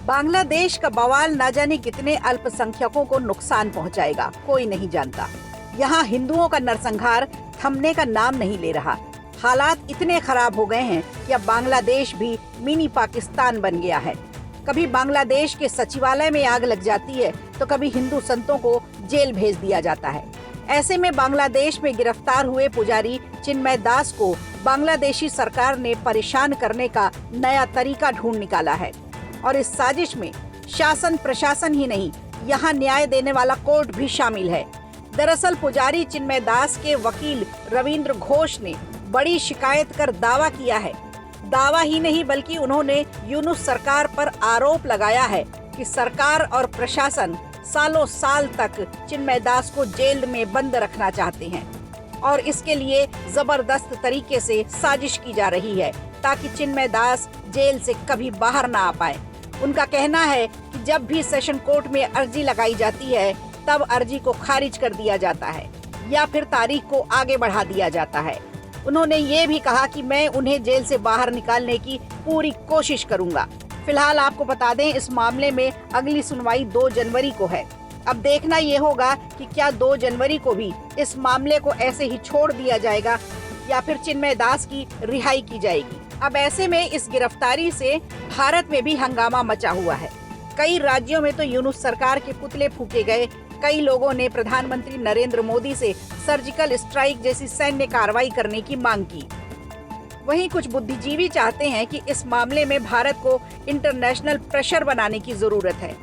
बांग्लादेश का बवाल न जाने कितने अल्पसंख्यकों को नुकसान पहुंचाएगा, कोई नहीं जानता। यहाँ हिंदुओं का नरसंहार थमने का नाम नहीं ले रहा। हालात इतने खराब हो गए हैं कि अब बांग्लादेश भी मिनी पाकिस्तान बन गया है। कभी बांग्लादेश के सचिवालय में आग लग जाती है तो कभी हिंदू संतों को जेल भेज दिया जाता है। ऐसे में बांग्लादेश में गिरफ्तार हुए पुजारी चिन्मय दास को बांग्लादेशी सरकार ने परेशान करने का नया तरीका ढूंढ निकाला है। और इस साजिश में शासन प्रशासन ही नहीं, यहाँ न्याय देने वाला कोर्ट भी शामिल है। दरअसल पुजारी चिन्मय दास के वकील रविंद्र घोष ने बड़ी शिकायत कर दावा किया है। दावा ही नहीं बल्कि उन्होंने यूनुस सरकार पर आरोप लगाया है कि सरकार और प्रशासन सालों साल तक चिन्मय दास को जेल में बंद रखना चाहते हैं और इसके लिए जबरदस्त तरीके से साजिश की जा रही है ताकि चिन्मय दास जेल से कभी बाहर ना आ पाए। उनका कहना है कि जब भी सेशन कोर्ट में अर्जी लगाई जाती है तब अर्जी को खारिज कर दिया जाता है या फिर तारीख को आगे बढ़ा दिया जाता है। उन्होंने ये भी कहा कि मैं उन्हें जेल से बाहर निकालने की पूरी कोशिश करूंगा। फिलहाल आपको बता दें, इस मामले में अगली सुनवाई 2 जनवरी को है। अब देखना ये होगा कि क्या 2 जनवरी को भी इस मामले को ऐसे ही छोड़ दिया जाएगा या फिर चिन्मय दास की रिहाई की जाएगी। अब ऐसे में इस गिरफ्तारी से भारत में भी हंगामा मचा हुआ है। कई राज्यों में तो यूनुस सरकार के पुतले फूके गए। कई लोगों ने प्रधानमंत्री नरेंद्र मोदी से सर्जिकल स्ट्राइक जैसी सैन्य कार्रवाई करने की मांग की। वहीं कुछ बुद्धिजीवी चाहते हैं कि इस मामले में भारत को इंटरनेशनल प्रेशर बनाने की जरूरत है।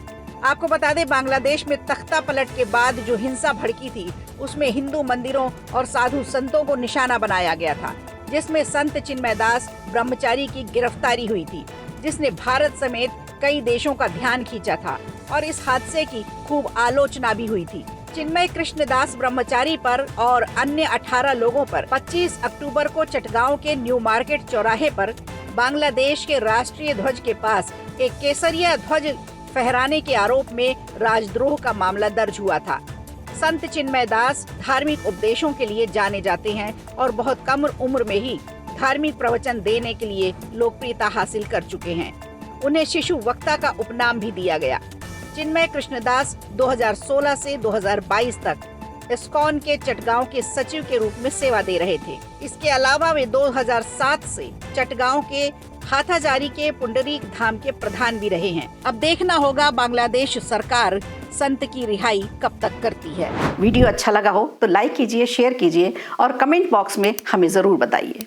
आपको बता दें, बांग्लादेश में तख्ता पलट के बाद जो हिंसा भड़की थी उसमें हिंदू मंदिरों और साधु संतों को निशाना बनाया गया था, जिसमें संत चिन्मय दास ब्रह्मचारी की गिरफ्तारी हुई थी, जिसने भारत समेत कई देशों का ध्यान खींचा था और इस हादसे की खूब आलोचना भी हुई थी। चिन्मय कृष्णदास ब्रह्मचारी पर और अन्य 18 लोगों पर 25 अक्टूबर को चटगांव के न्यू मार्केट चौराहे पर बांग्लादेश के राष्ट्रीय ध्वज के पास एक केसरिया ध्वज फहराने के आरोप में राजद्रोह का मामला दर्ज हुआ था। संत चिन्मय दास धार्मिक उपदेशों के लिए जाने जाते हैं और बहुत कम उम्र में ही धार्मिक प्रवचन देने के लिए लोकप्रियता हासिल कर चुके हैं। उन्हें शिशु वक्ता का उपनाम भी दिया गया। चिन्मय कृष्णदास 2016 से 2022 तक इस्कॉन के चटगांव के सचिव के रूप में सेवा दे रहे थे। इसके अलावा वे 2007 से चटगांव के हाथाजारी के पुंडरीक धाम के प्रधान भी रहे हैं। अब देखना होगा बांग्लादेश सरकार संत की रिहाई कब तक करती है। वीडियो अच्छा लगा हो तो लाइक कीजिए, शेयर कीजिए और कमेंट बॉक्स में हमें जरूर बताइए।